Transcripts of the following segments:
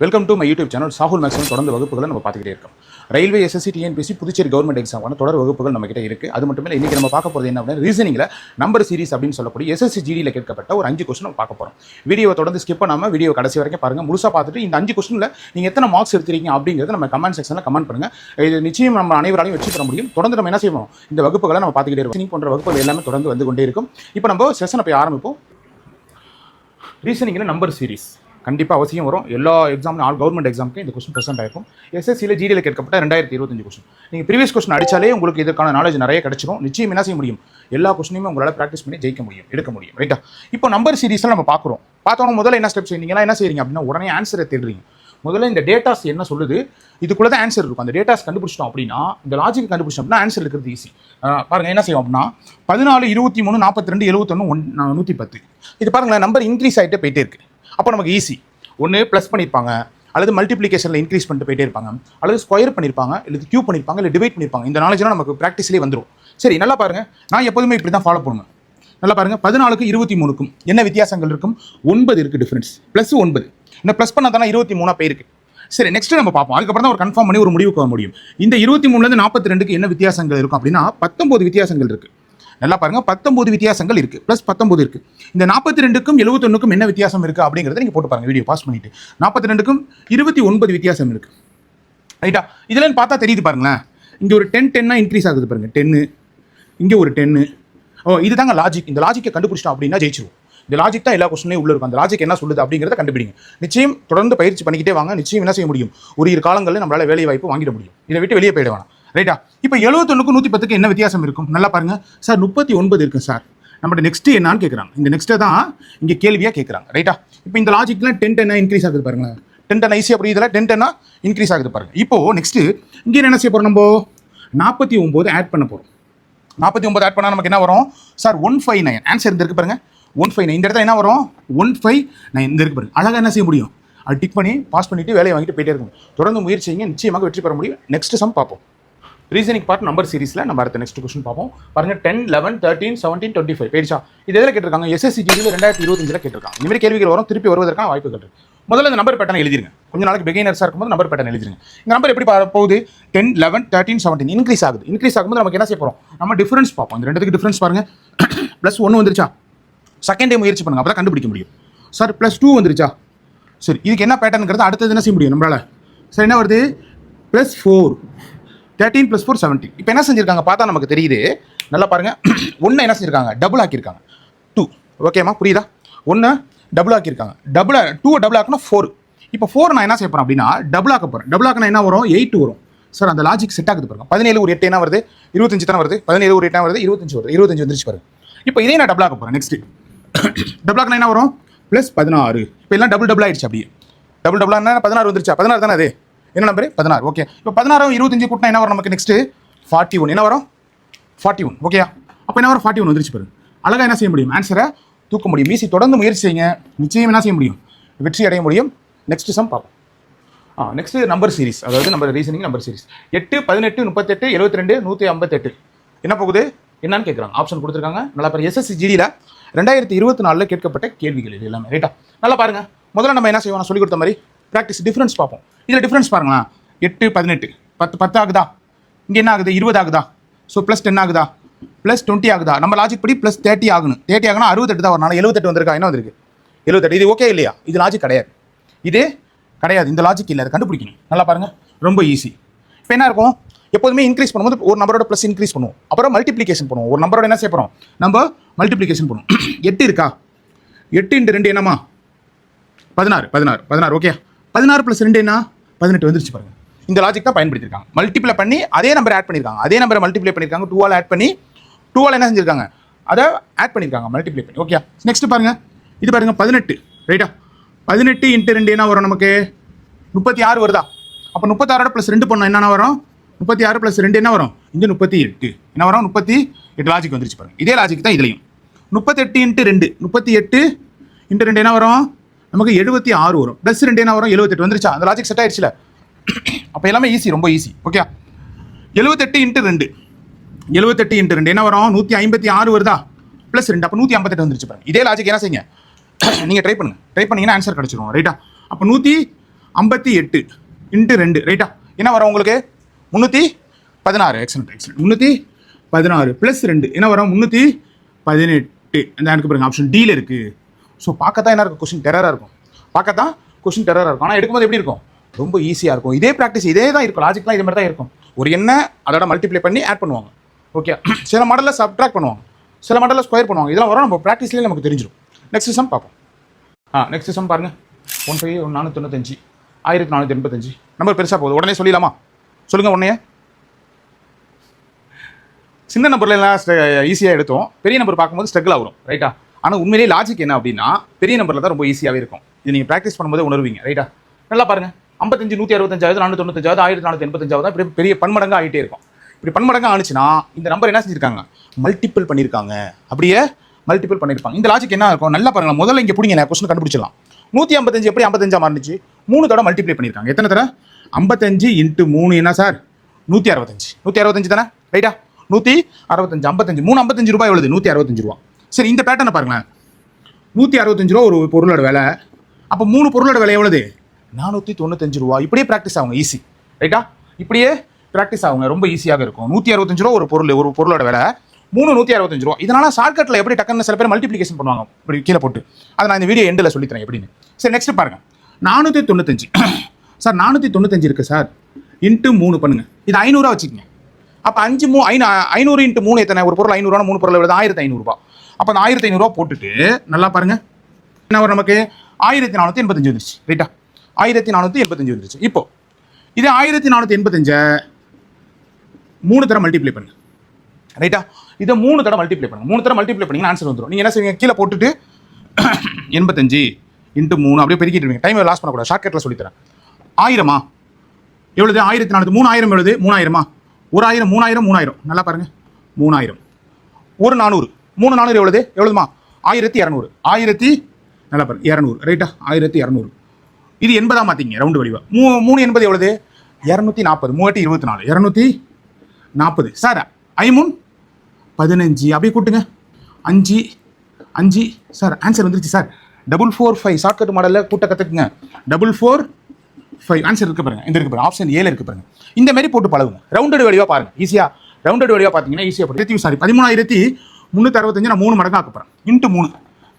Welcome to my YouTube channel Shahul maximum தொடர்ந்து வகுப்புகளை நம்ம பார்த்துக்கிட்டே இருக்கோம். Railway SSC TNPSC Puducherry government எக்ஸாமான தொடர் வகுப்புகள் நம்ம கிட்ட இருக்கு. அது மட்டும் இல்லை, இன்னைக்கு நம்ம பார்க்க போகிறது என்ன அப்படின்னா ரீசனிங்ல நம்பர் சீரிஸ் அப்படின்னு சொல்லக்கூடிய எஸ்எஸ்சி ஜிடியில் கேட்கப்பட்ட ஒரு 5 கொஸ்டின் நம்ம பார்க்க போகிறோம். வீடியோவை தொடர்ந்து ஸ்கிப் பண்ணாமல் வீடியோ கடைசி வரைக்கும் பாருங்க. முழுசாக பார்த்துட்டு இந்த 5 கொஸ்டினில் நீங்கள் எத்தனை மார்க்ஸ் எடுத்துறீங்க அப்படிங்கிறத நம்ம கமெண்ட் செக்ஷனில் கமெண்ட் பண்ணுங்க. இது நிச்சயம் நம்ம அனைவராலையும் வெற்றி பெற முடியும். தொடர்ந்து நம்ம என்ன செய்வோம், இந்த வகுப்புகளை நம்ம பார்த்துக்கிட்டே இருக்கோம். போன்ற வகுப்புகள் எல்லாமே தொடர்ந்து வந்து கொண்டே இருக்கும். இப்போ நம்ம செஷனை போய் ஆரம்பிப்போம். ரீசனிங்கில் நம்பர் சீரிஸ் கண்டிப்பாக அவசியம் வரும். எல்லா எக்ஸாம்லையும் ஆல் கவர்மெண்ட் எக்ஸாமுக்கு இந்த கொஸ்டின் ப்ரெசென்ட் ஆயிருக்கும். எஸ்எஸ்சியில் ஜிடியில் கேட்கப்பட்ட 2025 கொஸ்டின். நீங்கள் ப்ரீவியஸ் கொஸ்டின் அடித்தாலே உங்களுக்கு இதற்கான நாலேஜ் நிறைய கிடைச்சிடும். நிச்சயம் என்ன செய்ய முடியும், எல்லா கொஸ்டினையுமே உங்களால் ப்ராக்டிஸ் பண்ணி ஜெயிக்க முடியும், எடுக்க முடியும். ரைட்டா? இப்போ நம்பர் சீரிஸில் நம்ம பார்க்குறோம். பார்த்தோன்னா முதல்ல என்ன ஸ்டெப்ஸ் நீங்களாம் என்ன செய்றீங்க அப்படின்னா, உடனே ஆன்சரை தேடுறீங்க. முதல்ல இந்த டேட்டாஸ் என்ன சொல்லுது, இதுக்குள்ளே தான் ஆன்சர் இருக்கும். அந்த டேட்டாஸ் கண்டுபிடிச்சிட்டோம் அப்படின்னா, இந்த லாஜிக் கண்டுபிடிச்சோம் அப்படின்னா ஆன்சர் இருக்கிறது ஈஸி. பாருங்க என்ன செய்வோம் அப்படின்னா 14, 23, 42, 71, 110. இது பாருங்களேன், நம்பர் இன்க்ரீஸ் ஆகிட்டே போயிட்டே இருக்கு. அப்போ நமக்கு ஈஸி. ஒன்று ப்ளஸ் பண்ணியிருப்பாங்க, அல்லது மல்டிப்ளிகேஷனில் இன்க்ரீஸ் பண்ணிட்டு போயிட்டே இருப்பாங்க, அல்லது ஸ்கொயர் பண்ணியிருப்பாங்க, இல்லை கியூப் பண்ணியிருப்பாங்க, இல்லை டிவைட் பண்ணியிருப்பாங்க. இந்த நாலேஜ்லாம் நமக்கு ப்ராக்டிஸ்லேயே வந்துடும். சரி, நல்லா பாருங்கள், நான் எப்போதுமே இப்படி தான் ஃபாலோ பண்ணுவேன். நல்லா பாருங்கள், 14க்கும் 23க்கும் என்ன வித்தியாசங்கள் இருக்கும்? 9 இருக்குது டிஃப்ரென்ஸ். ப்ளஸ் 9 இந்த ப்ளஸ் பண்ணால் தானே 23 போயிருக்கு. சரி, நெக்ஸ்ட் நம்ம பார்ப்போம். அதுக்கப்புறம் தான் ஒரு கன்ஃபார்ம் பண்ணி ஒரு முடிவுக்கு வர முடியும். இந்த 23லேருந்து 42க்கு என்ன வித்தியாசங்கள் இருக்கும் அப்படின்னா 19 வித்தியாசங்கள் இருக்குது. நல்லா பாருங்க, 19 வித்தியாசங்கள் இருக்கு, ப்ளஸ் 19 இருக்கு. இந்த 42க்கும் 71க்கும் என்ன வித்தியாசம் இருக்கு அப்படிங்கிறத நீங்க போட்டு பாருங்க. வீடியோ பாஸ் பண்ணிட்டு 42க்கும் 29 வித்தியாசம் இருக்கு. ரைட்டா? இதுல பார்த்தா தெரியுது பாருங்களேன். இங்க ஒரு 10 இன்க்ரீஸ் ஆகுது பாருங்க. 10 இங்க ஒரு 10. இதுதாங்க லாஜிக். இந்த லாஜிக்கை கண்டுபிடிச்சிட்டோம் அப்படின்னா ஜெயிச்சிருவோம். இந்த லாஜிக் தான் எல்லா கொஸ்டினையும் உள்ள இருக்கும். அந்த லாஜிக் என்ன சொல்லுது அப்படிங்கிறத கண்டுபிடிங்க. நிச்சயம் தொடர்ந்து பயிற்சி பண்ணிக்கிட்டே வாங்க. நிச்சயம் என்ன செய்ய முடியும், ஒரு இரு காலங்களில் நம்மளால வேலை வாய்ப்பு வாங்கிட முடியும். இதை விட்டு வெளியே போயிட வேணாம். ரைட்டா? இப்போ 71க்கும் 110க்கு என்ன வித்தியாசம் இருக்கும்? நல்லா பாருங்க சார். 39 இருக்கு சார். நம்மகிட்ட நெக்ஸ்ட் என்னன்னு கேட்குறாங்க. இந்த நெக்ஸ்ட்டை தான் இங்கே கேள்வியாக கேட்குறாங்க. ரைட்டா? இப்போ இந்த லாஜிக்லாம் 10 இன்க்ரீஸ் ஆகுது பாருங்களேன். 10 ஈஸியாக அப்படி இதில் 10 இன்க்ரீஸ் ஆகுது பாருங்க. இப்போ நெக்ஸ்ட் இங்கே என்ன செய்ய போகிறோம், நம்ம 49 ஆட் பண்ண போகிறோம். 49 ஆட் பண்ணால் நமக்கு என்ன வரும் சார்? 159. ஆன்சர் இருக்கு பாருங்க, 159. இந்த இடத்துல என்ன வரும்? 159 இந்த இருக்கு பாருங்க. அழகாக என்ன செய்ய முடியும், அது டிக் பண்ணி பாஸ் பண்ணிட்டு வேலையை வாங்கிட்டு போயிட்டே இருக்கும். தொடர்ந்து முயற்சி செய்யுங்க, நிச்சயமாக வெற்றி பெற முடியும். நெக்ஸ்ட் சம் பார்ப்போம். ரீசனிங் பார்ட் நம்பர் சீரிஸில் நம்ம அடுத்த நெக்ஸ்ட் கொஸ்டின் பார்ப்போம். பாருங்க 10, 11, 13, 17, 25 போயிடுச்சா? இது எதில் கேட்டிருக்காங்க? எஸ்எஸ்சி ஜிடியில் 2025 கேட்டிருக்காங்க. இந்த மாதிரி கேள்விகள் வரும், திருப்பி வருவதற்கான வாய்ப்புகள் இருக்கு. முதல்ல இந்த நம்பர் பேட்டர்ன் எழுதிருங்க. கொஞ்சம் நாளைக்கு பிகினர்ஸாக இருக்கும்போது நம்பர் பேட்டர்ன் எழுதிருங்க. இந்த நம்பர் எப்படி போகுது? 10, 11, 13, 17 இன்க்ரீஸ் ஆகுது. இன்க்ரீஸ் ஆகும்போது நமக்கு என்ன செய்ய போகிறோம், நம்ம டிஃபரன்ஸ் பார்ப்போம். இந்த ரெண்டுக்கு டிஃபரன்ஸ் பாருங்க. ப்ளஸ் 1 வந்துருச்சா? செகண்ட் டைம் முயற்சி பண்ணுங்க, அப்போ தான் கண்டுபிடிக்க முடியும். சார் ப்ளஸ் 2 வந்துருச்சா? சரி, இதுக்கு என்ன பேட்டர்னுங்கிறது அடுத்தது என்ன செய்ய முடியும் நம்மளால? சார் என்ன வருது? ப்ளஸ் 4, 13 + 4 17. இப்போ என்ன செஞ்சிருக்காங்க பார்த்தா நமக்கு தெரியுது. நல்லா பாருங்க, 1 என்ன செஞ்சிருக்காங்க? டபுள் ஆக்கியிருக்காங்க. 2. ஓகேம்மா, புரியுதா? 1 டபுள் ஆக்கியிருக்காங்க. 2 டபுள் ஆக்கினா 4. இப்போ 4 நான் என்ன செய்ய போகிறேன் அப்படின்னா டபுள் ஆக்க போகிறேன். டபுள் ஆக்கினா என்ன வரும்? 8 வரும். சார் அந்த லாஜிக் செட் ஆகுது பாருங்க. 17 ஒரு 8 என்ன வருது? 25 தானே வருது. 17 ஒரு 8 வருது, 25 வருது. 25 வந்துருச்சு பாருங்க. இப்போ இதே நான் டபுள் ஆக்க போகிறேன். நெக்ஸ்ட் டபுள் ஆக்கினா என்ன வரும்? ப்ளஸ் 16. இப்போ எல்லாம் டபுள் ஆயிடுச்சு. அப்படியே டபுள் என்ன 16 வந்துருச்சா? 16 தானே அது. என்ன நம்பர்? 16. ஓகே. இப்போ 16 25 கூட்டினா என்ன வரும் நமக்கு? நெக்ஸ்ட் 41. என்ன வரும்? 41. ஓகேயா? அப்போ என்ன வரும்? 41 வந்துருச்சு பாருங்க. அழகாக என்ன செய்ய முடியும், ஆன்சரை தூக்க முடியும். ஈஸி. தொடர்ந்து முயற்சி செய்யுங்க, நிச்சயம் என்ன செய்ய முடியும், வெற்றி அடைய முடியும். நெக்ஸ்ட் சம் பார்ப்போம். நெக்ஸ்ட் நம்பர் சீரிஸ், அதாவது நம்ம ரீசனிங் நம்பர் சீரிஸ் 8, 18, 38, 72, 158 என்ன போகுது என்னன்னு கேட்குறாங்க. ஆப்ஷன் கொடுத்துருக்காங்க. நல்லா பாருங்க. எஸ்எஸ்சி ஜிடியில் 2024 கேட்கப்பட்ட கேள்விகள் இது எல்லாமே. ரைட்டா? நல்லா பாருங்க. முதல்ல நம்ம என்ன செய்வோம், நான் சொல்லி கொடுத்த மாதிரி ப்ராக்டிஸ் டிஃபரன்ஸ் பார்ப்போம். இதில் டிஃபரன்ஸ் பாருங்களேன். 8, 18, 10 ஆகுதா? இங்கே என்ன ஆகுது? 20 ஆகுதா? ஸோ ப்ளஸ் 10 ஆகுதா? ப்ளஸ் 20 ஆகுதா? நம்ம லாஜிக் படி ப்ளஸ் 30 ஆகணும். 30 ஆகுனா 68 தான் வரணும். 78 வந்திருக்கா? என்ன வந்திருக்கு? 78. இது ஓகே இல்லையா? இது லாஜிக் கிடையாது. இது கிடையாது. இந்த லாஜிக் இல்லை, அதை கண்டுபிடிக்கணும். நல்லா பாருங்க, ரொம்ப ஈஸி. இப்போ என்ன இருக்கும், எப்போதுமே இன்க்ரீஸ் பண்ணும்போது ஒரு நம்பரோட ப்ளஸ் இன்க்ரீஸ் பண்ணுவோம், அப்புறம் மல்டிப்ளிகேஷன் பண்ணுவோம். ஒரு நம்பரோட என்ன செய்ய போகிறோம், நம்ம மல்டிப்ளிகேஷன் பண்ணுவோம். 8 இருக்கா? 8 × 2 என்னம்மா? 16. ஓகே. 16 + 2 என்ன? 18 வந்துருச்சு பாருங்க. இந்த லாஜிக் தான் பயன்படுத்திருக்காங்க. மல்டிப்ளை பண்ணி அதே நம்பரை ஆட் பண்ணியிருக்காங்க. அதே நம்பரை மல்டிப்ளை பண்ணியிருக்காங்க. 2 ஆட் பண்ணி 2 என்ன செஞ்சிருக்காங்க, அதை ஆட் பண்ணியிருக்காங்க மல்டிப்ளை பண்ணி. ஓகே. நெக்ஸ்ட் பாருங்க, இது பாருங்க 18. ரைட்டா? 18 × 2 என்ன வரும் நமக்கு? 36 வருதா? அப்போ 36 + 2 பண்ணோம் என்ன வரும்? 36 + 2 என்ன வரும்? இங்கே 38 என்ன வரும்? 38 லாஜிக் வந்துருச்சு பாருங்க. இதே லாஜிக் தான் இதுலையும். 38 × 2 38 × 2 என்ன வரும் நமக்கு? 76 வரும். ப்ளஸ் 2 என்ன வரும்? 78 வந்துருச்சா? அந்த லாஜிக் செட் ஆயிடுச்சுல. அப்போ எல்லாமே ஈஸி, ரொம்ப ஈஸி. ஓகே. 78 × 2 78 × 2 என்ன வரும்? 156 வருதா? ப்ளஸ் 2 அப்போ 158 வந்துருச்சு பாருங்க. இதே லாஜிக் என்ன செய்யுங்க, நீங்கள் ட்ரை பண்ணுங்க. ட்ரை பண்ணீங்கன்னா ஆன்சர் கிடச்சிரும். ரைட்டா? அப்போ 58 இன்ட்டு 2 ரைட்டா? என்ன வரும் உங்களுக்கு? 316. எக்ஸலண்ட். 316 ப்ளஸ் 2 என்ன வரும்? 318. இந்த எனக்கு பாருங்க ஆப்ஷன் டியில் இருக்குது. ஸோ பார்க்கத்தான் என்ன இருக்கும்? கொஸ்டின் டெரராக இருக்கும். ஆனால் எடுக்கும்போது எப்படி இருக்கும்? ரொம்ப ஈஸியாக இருக்கும். இதே ப்ராக்டிஸ் இதே தான் இருக்கும். லாஜிக்லாம் இதே மாதிரி தான் இருக்கும். ஒரு எண்ணை அதோட மல்டிப்ளை பண்ணி ஆட் பண்ணுவாங்க. ஓகே, சில மாடலில் சப்ட்ராக்ட் பண்ணுவாங்க, சில மாடலில் ஸ்கொயர் பண்ணுவாங்க. இதெல்லாம் வரும் நம்ம ப்ராக்டிஸ்லேயே நமக்கு தெரிஞ்சிடும். நெக்ஸ்ட் சம் பார்ப்போம். நெக்ஸ்ட் சம் பாருங்கள். 495 1485 நம்பர் பெருசாக போகுது. உடனே சொல்லிடலாமா? சொல்லுங்கள் உடனே. சின்ன நம்பர்ல எல்லாம் ஈஸியாக எடுத்தோம். பெரிய நம்பர் பார்க்கும்போது ஸ்ட்ரகிள் ஆகும் ரைட்டா? ஆனால் உண்மையிலேயே லாஜிக் என்ன அப்படின்னா பெரிய நம்பரில் தான் ரொம்ப ஈஸியாகவே இருக்கும். இது நீங்கள் ப்ராக்டிஸ் பண்ணும்போது உணர்வீங்க ரைட்டா? நல்லா பாருங்கள். 55 165 495 1485 இப்படி பெரிய பன்மடங்காக ஆகிட்டே இருக்கும். இப்படி பன்மடங்காக ஆனிச்சுன்னா இந்த நம்பர் என்ன செஞ்சுருக்காங்க? மல்டிபிள் பண்ணியிருக்காங்க. அப்படியே மல்டிபிள் பண்ணியிருப்பாங்க. இந்த லாஜிக் என்ன இருக்கும்? நல்லா பாருங்கள். முதல்ல இங்கே பிடிங்க, கொஸ்டின் கண்டுபிடிச்சிடலாம். 155 எப்படி 55 மாறிச்சு? 3 தடவை மல்டிப்ளை பண்ணியிருக்காங்க. எத்தனை தடவை? 55 இன்ட்டு 3 என்ன சார்? 165 தானே ரைட்டா? 165 55 355 ரூபாய் எவ்வளவு? 165 ரூபா. சரி, இந்த பேட்டர்னை பாருங்களேன். 165 ரூபா ஒரு பொருளோட விலை. அப்போ 3 பொருளோட விலை எவ்வளவு? 495 ரூபா. இப்படியே ப்ராக்டிஸ் ஆகுங்க. ஈஸி ரைட்டா? இப்படியே ப்ராக்டிஸ் ஆகுங்க. ரொம்ப ஈஸியாக இருக்கும். 165 ரூபா ஒரு பொருளோட விலை. 3 165 ரூபா. இதனால ஷார்ட்கட்டில் எப்படி டக்குன்னு சில பேர் மல்டிப்ளிகேஷன் பண்ணுவாங்க இப்படி கீழே போட்டு. அதை நான் இந்த வீடியோ எண்டில் சொல்லித்தரேன் எப்படின்னு. சரி, நெக்ஸ்ட் பாருங்க. 495 சார் 495 இருக்குது சார். இன்ட்டு 3 பண்ணுங்க. இது 500 வச்சுக்கோங்க. அப்போ 500 இன்ட்டு 3 எத்தனை? ஒரு பொருள் 500 3 பொருள் எவ்வளவு? 1500 ரூபா. அப்போ அந்த 1500 ரூபா போட்டுட்டு நல்லா பாருங்க. என்ன வரும் நமக்கு? 1485 வந்துருச்சு ரைட்டா? 1485 வந்துருச்சு. இப்போ இது 1485 3 தடவை மல்டிப்ளை பண்ணுங்க ரைட்டா? இதை 3 தடவை மல்டிப்ளை பண்ணுங்க. 3 தடவை மல்டிப்ளை பண்ணீங்கன்னா ஆன்சர் வந்துடும். நீங்கள் என்ன செய்வீங்க? கீழே போட்டுட்டு 85 இன்ட்டு 3 அப்படியே பெருக்கிட்டு இருவீங்க. டைம் லாஸ் பண்ணக்கூடாது. ஷார்ட்கட்டில் சொல்லித்தரேன். 1000 எவ்வளவு? 1400 3000 எவ்வளவு? 3000 1000 3000 3000 நல்லா பாருங்க. 3000 ஒரு 400 3 400 எவ்வளவுமா? 1200 நல்லா பாருங்க 200 ரைட்டா? 1200 இது 80 மாத்திங்க ரவுண்டு வடிவா. 3 80 எவ்வளவு? 240 3 24 240 சார். 15 அப்படியே கூட்டுங்க. 5 சார் ஆன்சர் வந்துருச்சு சார். 445 ஷார்ட்கட் மாடலில் கூட்ட கற்றுக்குங்க. 445 ஆன்சர் இருக்கு பாருங்க. இந்த இருக்கு பாருங்க, ஆப்ஷன் ஏல இருக்கு பாருங்க. இந்த மாதிரி போட்டு பழகுங்க. ரவுண்டட் வடிவா பாருங்க. ஈஸியாக ரவுண்டட் வடிவா பார்த்தீங்கன்னா ஈஸியாக போட்டு. சாரி 13365 நான் 3 மடங்காக ஆக்கப்படுறேன். இன்ட்டு 3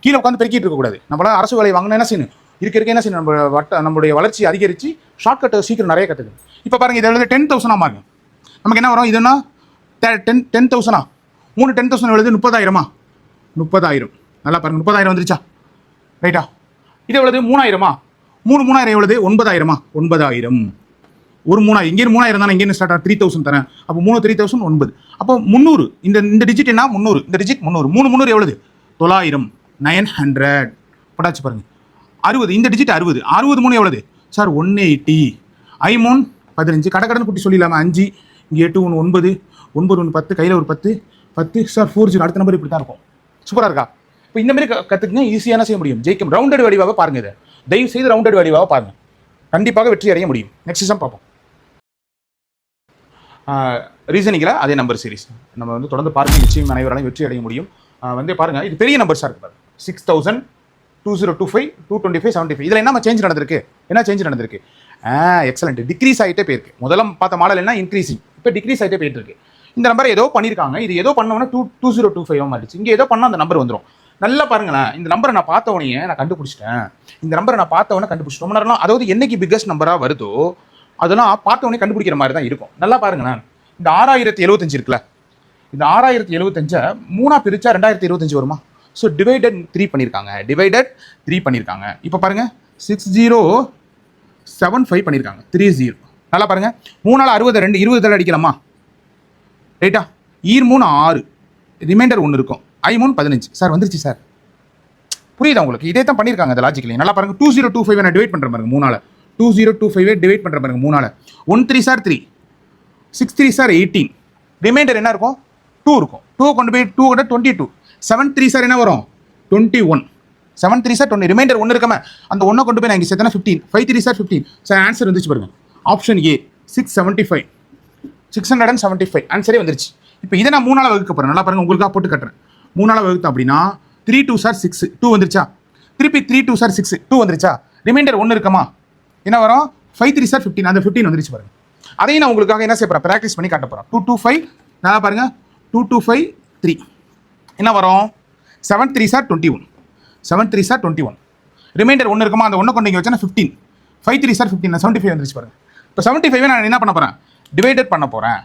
கீழே உட்காந்து பெருக்கிட்டு இருக்கக்கூடாது. நம்மளால அரசு வேலை வாங்கினா என்ன செய்யணும்? இருக்க என்ன செய்யணும்? நம்மளுடைய வளர்ச்சி அதிகரித்து ஷார்ட்கட்டை சீக்கிரம் நிறைய கற்றுக்கணும். இப்போ பாருங்க, இதை 10,000 மாறுங்க. நமக்கு என்ன வரும்? இதுன்னா 10,000 3 10,000 எவ்வளவு? 30,000 30,000 நல்லா பாருங்க. 30,000 வந்துருச்சா ரைட்டா? இது எவ்வளவு? 3,000 3 3000 எவ்வளவு? 9,000 9,000 ஒரு 3000 இங்கே 3000 தானே. இங்கே ஸ்டார்ட் 3,000 தானே. அப்போ 3 3,000 9. அப்போ 300 இந்த டிஜிட் என்ன? 300 இந்த டிஜிட் 300 3 எவ்வளவு? 900 900 படாச்சு பாருங்க. 60 இந்த டிஜிட் 60 3 எவ்வளவு சார்? 180 15 கடை குட்டி சொல்லிடலாமா? 5 இங்கே 8 1 9 9 1 10 கையில் ஒரு 10 சார் 40 அடுத்த நம்பர் இப்படி தான் இருக்கும். சூப்பராக இருக்கா? இப்போ இந்த மாதிரி கற்றுக்குங்க. ஈஸியான செய்ய முடியும். ஜெயிக்கும். ரவுண்டட் வடிவாக பாருங்க. இதை தயவு செய்து ரவுண்டட் வடிவாக பாருங்க. கண்டிப்பாக வெற்றி அடைய முடியும். நெக்ஸ்ட் சம் பார்ப்போம். ரீசனிங்கில் அதே நம்பர் சீரிஸ் நம்ம தொடர்ந்து பாருங்க. நிச்சயம் அனைவராலையும் வெற்றி அடைய முடியும். பாருங்க, இது பெரிய நம்பர்ஸாக இருக்கு பாருங்க. 6000 2025 225 75 இதில் என்ன சேஞ்ச் நடந்திருக்கு? எக்ஸலண்ட். டிக்ரீஸ் ஆகிட்டே போயிருக்கு. முதல்ல பார்த்த மாடல் என்ன? இன்க்ரீசிங். இப்போ டிக்ரீஸ் ஆகிட்டே போயிட்டு இருக்கு. இந்த நம்பரை ஏதோ பண்ணியிருக்காங்க. இது ஏதோ பண்ணோன்னா 2025 மாறிடுச்சு. இங்கே ஏதோ பண்ணால் அந்த நம்பர் வந்துடும். நல்லா பாருங்களேன். இந்த நம்பரை நான் பார்த்தவனையே நான் கண்டுபிடிச்சிட்டேன். ரொம்ப நேரம். அதாவது என்னைக்கு பிக்கஸ்ட் நம்பராக வருதோ அதெல்லாம் பார்த்தவொடனே கண்டுபிடிக்கிற மாதிரி தான் இருக்கும். நல்லா பாருங்களேன். இந்த 6075 இருக்குல்ல, இந்த 6075 3 பிரிச்சா 2025 வருமா? ஸோ டிவைடட் 3 பண்ணியிருக்காங்க. இப்போ பாருங்க 6075 பண்ணியிருக்காங்க 30. நல்லா பாருங்க. 3 60 2 20 தடவை அடிக்கலாமா ரைட்டா? 3 6 ரிமைண்டர் 1 இருக்கும். 15 சார் வந்துருச்சு சார். புரியுதா உங்களுக்கு? இதே தான் பண்ணியிருக்காங்க இந்த லாஜிக்கலி. நல்லா பாருங்க. 2025 நான் டிவைட் பண்ணுறேன் பாருங்க 3 2025 டிவைட் பண்ணுற பாருங்க 3 13 சார் 3 63 சார் 18 ரிமைண்டர் என்ன இருக்கும்? 2 இருக்கும். 2 கொண்டு போய் 2 கொண்டு 22 73 சார் என்ன வரும்? 21 73 சார் 20 ரிமைண்டர் 1 இருக்காம அந்த 1 கொண்டு போய் நான் இங்கே சேர்த்தனா 15 53 சார் 15 சார் ஆன்சர் வந்துச்சு பாருங்க. ஆப்ஷன் ஏ 675 ஆன்சரே வந்துருச்சு. இப்போ இதை நான் 3 வகுக்க போகிறேன். நல்லா பாருங்க, உங்களுக்காக போட்டு கட்டுறேன். 3 வகுத்தேன் அப்படின்னா 3 2 சார் 6 2 வந்துருச்சா? திருப்பி 3 2 சார் 6 2 வந்துருச்சா? ரிமைண்டர் 1 இருக்குமா? என்ன வரும் 5 3 சார் 15, அந்த 15 வந்துருச்சு பாருங்க. அதையும் நான் உங்களுக்காக என்ன செய்ய போகிறேன், ப்ராக்டிஸ் பண்ணி காட்ட போகிறேன். 2 2 5 நல்லா பாருங்க, 2 2 5 3 என்ன வரும், 7 3 சார் 21, 7 3 சார் 21, ரிமைண்டர் 1 இருக்குமா, அந்த 1 கொண்டு இங்கே வச்சா 15, 5 3 சார் 15, 75 வந்துருச்சு பாருங்க. இப்போ 75 நான் என்ன பண்ண போகிறேன், டிவைடட் பண்ண போகிறேன்.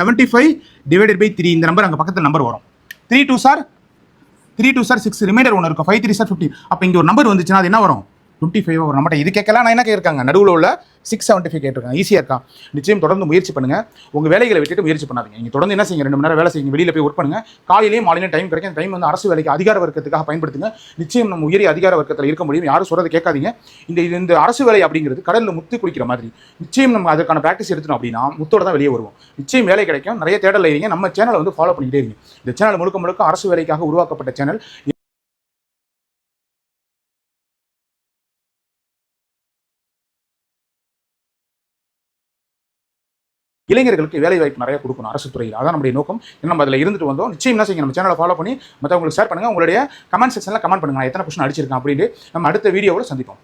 75 டிவைடட் பை 3, இந்த நம்பர் அங்கே பக்கத்தில் நம்பர் வரும். 3 2 சார் 6, ரிமைண்டர் 1 இருக்கும், 5 3 சார் 15. அப்போ இங்கே ஒரு நம்பர் வந்துச்சுன்னா அது என்ன வரும், 25 ஒரு நம்மகிட்ட. இது கேட்கலாம், நான் என்ன கேட்குறாங்க, நடுவில் உள்ள 675 கேட்டிருக்காங்க. ஈஸியாக இருக்கா? நிச்சயம் தொடர்ந்து முயற்சி பண்ணுங்கள். உங்கள் வேலைகளை விட்டுட்டு முயற்சி பண்ணாதீங்க. நீங்கள் தொடர்ந்து என்ன செய்யுங்க, 2 மணி நேரம் வேலை செய்யுங்க, வெளியில் போய் ஒர்க் பண்ணுங்கள். காலையிலேயும் மாலையிலும் டைம் கிடைக்கும். டைம் வந்து அரசு வேலைக்கு அதிகார வர்க்கத்துக்காக பயன்படுத்துங்க. நிச்சயம் நம்ம உயரிய அதிகார வர்க்கத்தில் இருக்க முடியும். யாரும் சொல்கிறத கேட்காதீங்க. இந்த அரசு வேலை அப்படிங்கிறது கடலில் முத்து குளிக்கிற மாதிரி. நிச்சயம் நம்ம அதற்கான ப்ராக்டிஸ் எடுத்தோம் அப்படின்னா முத்தோட தான் வெளியே வருவோம். நிச்சயம் வேலை கிடைக்கும். நிறைய தேடல் இருங்க. நம்ம சேனலை வந்து ஃபாலோ பண்ணிக்கிட்டே இருங்க. இந்த சேனல் முழுக்க முழுக்க அரசு வேலைக்காக உருவாக்கப்பட்ட சேனல். இளைஞர்களுக்கு வேலை வாய்ப்பு நிறைய கொடுக்கணும் அரசு துறையில். அதான் நம்முடைய நோக்கம். நம்ம அதில் இருந்துட்டு வந்தோம். நிச்சயம் என்ன செய்யுங்க, நம்ம சேனலை ஃபாலோ பண்ணி மற்றவங்களுக்கு ஷேர் பண்ணுங்கள். உங்களுடைய கமெண்ட் செக்ஷனில் கமெண்ட் பண்ணுங்கள், நான் எத்தனை கொஸ்டின் அடிச்சிருக்கேன் அப்படின்ட்டு. நம்ம அடுத்த வீடியோவில் சந்திப்போம்.